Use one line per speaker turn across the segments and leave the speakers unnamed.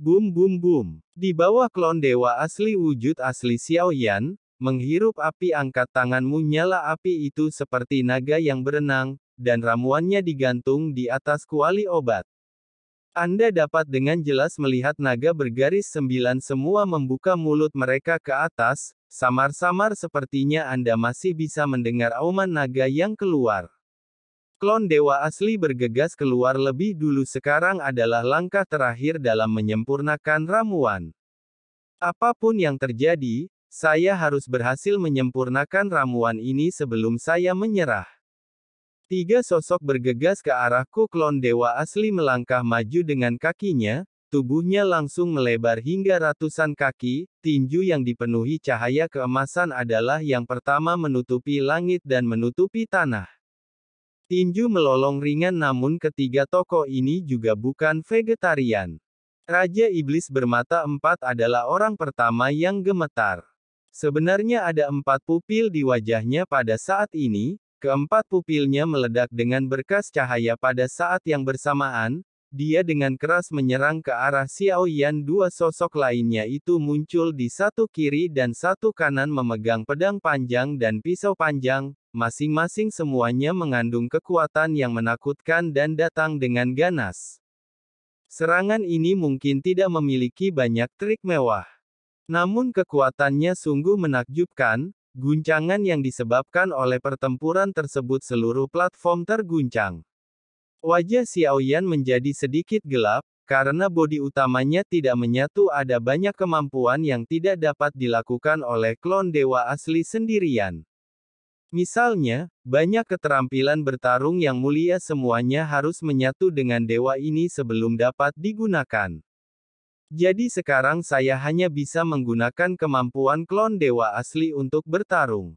Bum bum bum. Di bawah klon dewa asli wujud asli Xiaoyan, menghirup api angkat tanganmu nyala api itu seperti naga yang berenang, dan ramuannya digantung di atas kuali obat. Anda dapat dengan jelas melihat naga bergaris 9 semua membuka mulut mereka ke atas, samar-samar sepertinya Anda masih bisa mendengar auman naga yang keluar. Klon dewa asli bergegas keluar lebih dulu sekarang adalah langkah terakhir dalam menyempurnakan ramuan. Apapun yang terjadi, saya harus berhasil menyempurnakan ramuan ini sebelum saya menyerah. 3 sosok bergegas ke arahku. Klon dewa asli melangkah maju dengan kakinya, tubuhnya langsung melebar hingga ratusan kaki, tinju yang dipenuhi cahaya keemasan adalah yang pertama menutupi langit dan menutupi tanah. Tinju melolong ringan namun ketiga tokoh ini juga bukan vegetarian. Raja Iblis bermata 4 adalah orang pertama yang gemetar. Sebenarnya ada 4 pupil di wajahnya pada saat ini, keempat pupilnya meledak dengan berkas cahaya pada saat yang bersamaan, dia dengan keras menyerang ke arah Xiaoyan. 2 sosok lainnya itu muncul di satu kiri dan satu kanan memegang pedang panjang dan pisau panjang, masing-masing semuanya mengandung kekuatan yang menakutkan dan datang dengan ganas. Serangan ini mungkin tidak memiliki banyak trik mewah. Namun kekuatannya sungguh menakjubkan, guncangan yang disebabkan oleh pertempuran tersebut seluruh platform terguncang. Wajah Xiaoyan menjadi sedikit gelap, karena bodi utamanya tidak menyatu. Ada banyak kemampuan yang tidak dapat dilakukan oleh klon dewa asli sendirian. Misalnya, banyak keterampilan bertarung yang mulia semuanya harus menyatu dengan dewa ini sebelum dapat digunakan. Jadi sekarang saya hanya bisa menggunakan kemampuan klon dewa asli untuk bertarung.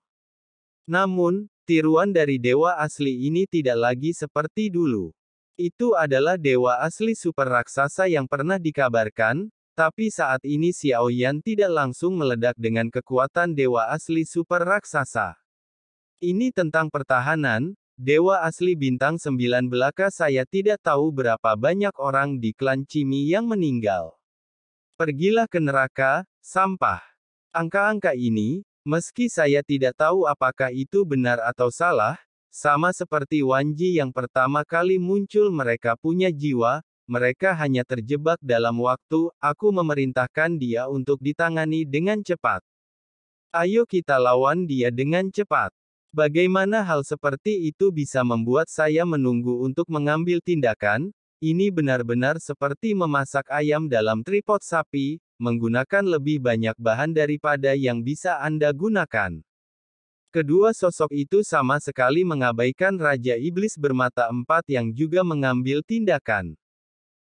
Namun, tiruan dari dewa asli ini tidak lagi seperti dulu. Itu adalah dewa asli super raksasa yang pernah dikabarkan, tapi saat ini Xiaoyan tidak langsung meledak dengan kekuatan dewa asli super raksasa. Ini tentang pertahanan, dewa asli bintang 9 belaka. Saya tidak tahu berapa banyak orang di klan Cimi yang meninggal. Pergilah ke neraka, sampah. Angka-angka ini, meski saya tidak tahu apakah itu benar atau salah, sama seperti Wanji yang pertama kali muncul. Mereka punya jiwa, mereka hanya terjebak dalam waktu. Aku memerintahkan dia untuk ditangani dengan cepat. Ayo kita lawan dia dengan cepat. Bagaimana hal seperti itu bisa membuat saya menunggu untuk mengambil tindakan? Ini benar-benar seperti memasak ayam dalam tripod sapi, menggunakan lebih banyak bahan daripada yang bisa Anda gunakan. Kedua sosok itu sama sekali mengabaikan Raja Iblis bermata 4 yang juga mengambil tindakan.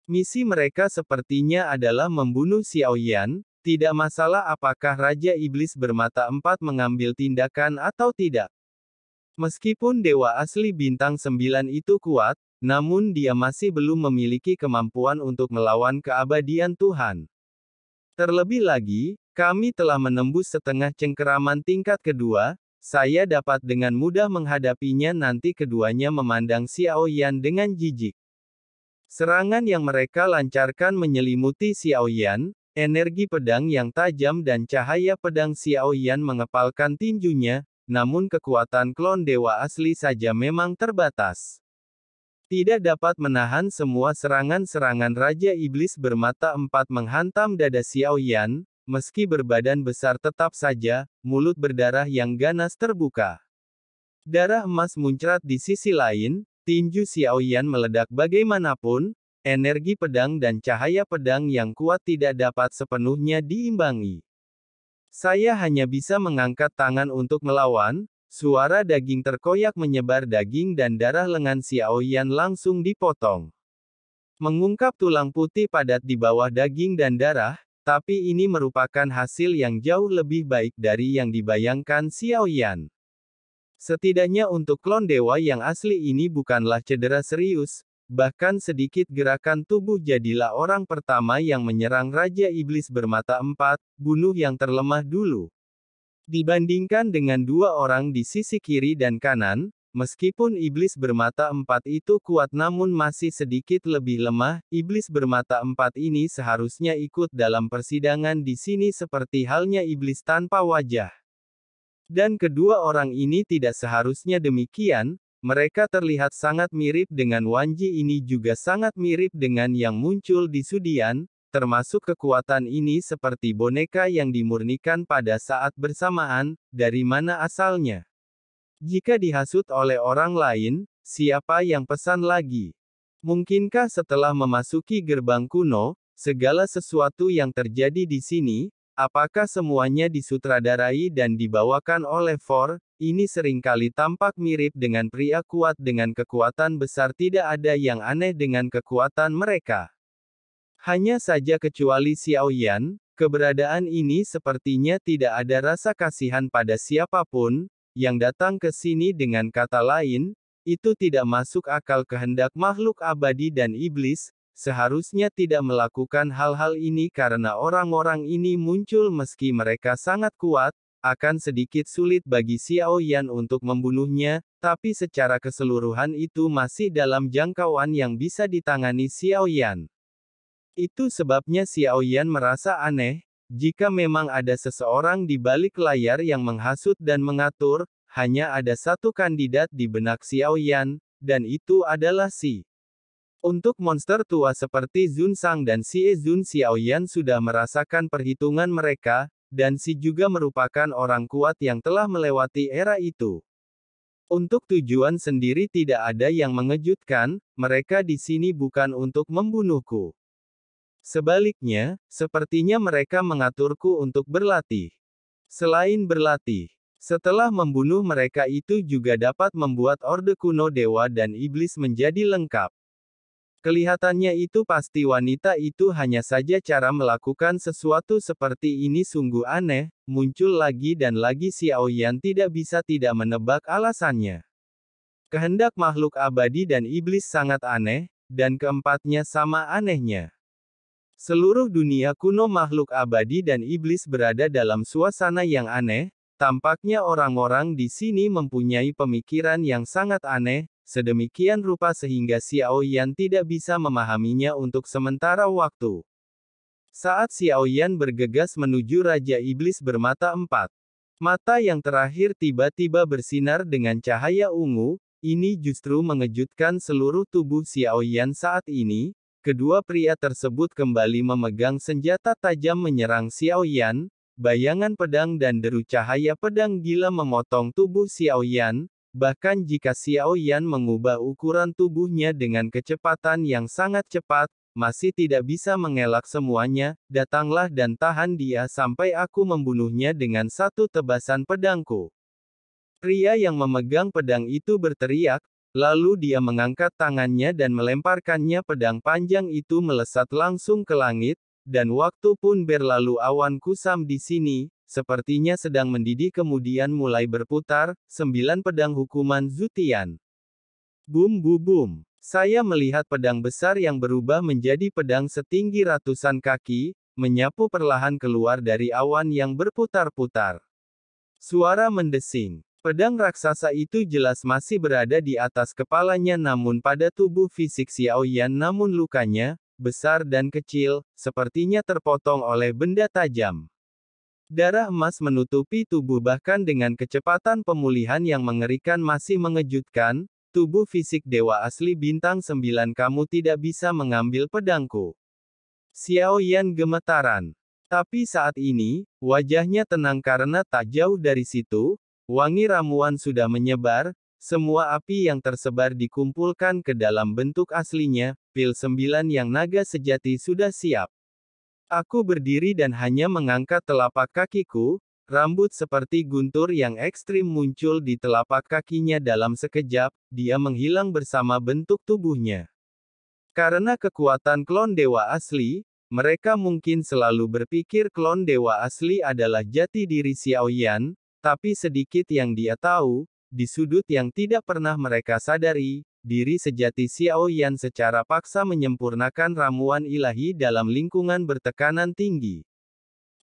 Misi mereka sepertinya adalah membunuh Xiaoyan, tidak masalah apakah Raja Iblis bermata 4 mengambil tindakan atau tidak. Meskipun dewa asli bintang 9 itu kuat, namun dia masih belum memiliki kemampuan untuk melawan keabadian Tuhan. Terlebih lagi, kami telah menembus setengah cengkeraman tingkat kedua, saya dapat dengan mudah menghadapinya. Nanti keduanya memandang Xiaoyan dengan jijik. Serangan yang mereka lancarkan menyelimuti Xiaoyan, energi pedang yang tajam dan cahaya pedang Xiaoyan mengepalkan tinjunya, namun kekuatan klon dewa asli saja memang terbatas. Tidak dapat menahan semua serangan-serangan Raja Iblis bermata 4 menghantam dada Xiaoyan, meski berbadan besar tetap saja, mulut berdarah yang ganas terbuka. Darah emas muncrat di sisi lain, tinju Xiaoyan meledak bagaimanapun, energi pedang dan cahaya pedang yang kuat tidak dapat sepenuhnya diimbangi. Saya hanya bisa mengangkat tangan untuk melawan. Suara daging terkoyak menyebar. Daging dan darah lengan Xiaoyan langsung dipotong. Mengungkap tulang putih padat di bawah daging dan darah, tapi ini merupakan hasil yang jauh lebih baik dari yang dibayangkan Xiaoyan. Setidaknya untuk klon dewa yang asli ini bukanlah cedera serius, bahkan sedikit gerakan tubuh. Jadilah orang pertama yang menyerang Raja Iblis bermata 4, bunuh yang terlemah dulu. Dibandingkan dengan 2 orang di sisi kiri dan kanan, Meskipun iblis bermata empat itu kuat namun masih sedikit lebih lemah, iblis bermata empat ini seharusnya ikut dalam persidangan di sini seperti halnya iblis tanpa wajah. Dan kedua orang ini tidak seharusnya demikian, mereka terlihat sangat mirip dengan Wanji ini juga sangat mirip dengan yang muncul di Sudian, termasuk kekuatan ini seperti boneka yang dimurnikan pada saat bersamaan, dari mana asalnya. Jika dihasut oleh orang lain, siapa yang pesan lagi? Mungkinkah setelah memasuki gerbang kuno, segala sesuatu yang terjadi di sini, apakah semuanya disutradarai dan dibawakan oleh For? Ini seringkali tampak mirip dengan pria kuat dengan kekuatan besar, tidak ada yang aneh dengan kekuatan mereka. Hanya saja kecuali Xiao Yan, keberadaan ini sepertinya tidak ada rasa kasihan pada siapapun, yang datang ke sini dengan kata lain, itu tidak masuk akal kehendak makhluk abadi dan iblis, seharusnya tidak melakukan hal-hal ini karena orang-orang ini muncul meski mereka sangat kuat, akan sedikit sulit bagi Xiao Yan untuk membunuhnya, tapi secara keseluruhan itu masih dalam jangkauan yang bisa ditangani Xiao Yan. Itu sebabnya Xiao Yan merasa aneh, jika memang ada seseorang di balik layar yang menghasut dan mengatur, hanya ada satu kandidat di benak Xiao Yan, dan itu adalah Si. Untuk monster tua seperti Zun Sang dan Xie Zun, Xiao Yan sudah merasakan perhitungan mereka, dan Si juga merupakan orang kuat yang telah melewati era itu. Untuk tujuan sendiri tidak ada yang mengejutkan, mereka di sini bukan untuk membunuhku. Sebaliknya, sepertinya mereka mengaturku untuk berlatih. Selain berlatih, setelah membunuh mereka itu juga dapat membuat Orde Kuno Dewa dan Iblis menjadi lengkap. Kelihatannya itu pasti wanita itu hanya saja cara melakukan sesuatu seperti ini sungguh aneh, muncul lagi dan lagi Xiao Yan tidak bisa tidak menebak alasannya. Kehendak makhluk abadi dan iblis sangat aneh, dan keempatnya sama anehnya. Seluruh dunia kuno makhluk abadi dan iblis berada dalam suasana yang aneh, tampaknya orang-orang di sini mempunyai pemikiran yang sangat aneh, sedemikian rupa sehingga Xiao Yan tidak bisa memahaminya untuk sementara waktu. Saat Xiao Yan bergegas menuju Raja Iblis bermata empat, mata yang terakhir tiba-tiba bersinar dengan cahaya ungu, ini justru mengejutkan seluruh tubuh Xiao Yan saat ini. Kedua pria tersebut kembali memegang senjata tajam menyerang Xiao Yan, bayangan pedang dan deru cahaya pedang gila memotong tubuh Xiao Yan. Bahkan jika Xiao Yan mengubah ukuran tubuhnya dengan kecepatan yang sangat cepat, masih tidak bisa mengelak semuanya, datanglah dan tahan dia sampai aku membunuhnya dengan satu tebasan pedangku. Pria yang memegang pedang itu berteriak, lalu dia mengangkat tangannya dan melemparkannya, pedang panjang itu melesat langsung ke langit, dan waktu pun berlalu awan kusam di sini, sepertinya sedang mendidih kemudian mulai berputar, 9 pedang hukuman Zutian. Bum bum bum. Saya melihat pedang besar yang berubah menjadi pedang setinggi ratusan kaki, menyapu perlahan keluar dari awan yang berputar-putar. Suara mendesing. Pedang raksasa itu jelas masih berada di atas kepalanya namun pada tubuh fisik Xiao Yan namun lukanya, besar dan kecil, sepertinya terpotong oleh benda tajam. Darah emas menutupi tubuh bahkan dengan kecepatan pemulihan yang mengerikan masih mengejutkan, tubuh fisik dewa asli bintang 9 kamu tidak bisa mengambil pedangku. Xiao Yan gemetaran. Tapi saat ini, wajahnya tenang karena tak jauh dari situ, wangi ramuan sudah menyebar, semua api yang tersebar dikumpulkan ke dalam bentuk aslinya, pil 9 yang naga sejati sudah siap. Aku berdiri dan hanya mengangkat telapak kakiku, rambut seperti guntur yang ekstrim muncul di telapak kakinya dalam sekejap, dia menghilang bersama bentuk tubuhnya. Karena kekuatan klon dewa asli, mereka mungkin selalu berpikir klon dewa asli adalah jati diri Xiao Yan, tapi sedikit yang dia tahu, di sudut yang tidak pernah mereka sadari, diri sejati Xiao Yan secara paksa menyempurnakan ramuan ilahi dalam lingkungan bertekanan tinggi.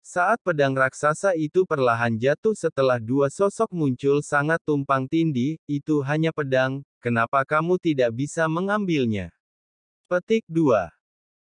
Saat pedang raksasa itu perlahan jatuh setelah dua sosok muncul sangat tumpang tindih, itu hanya pedang, kenapa kamu tidak bisa mengambilnya? Petik 2.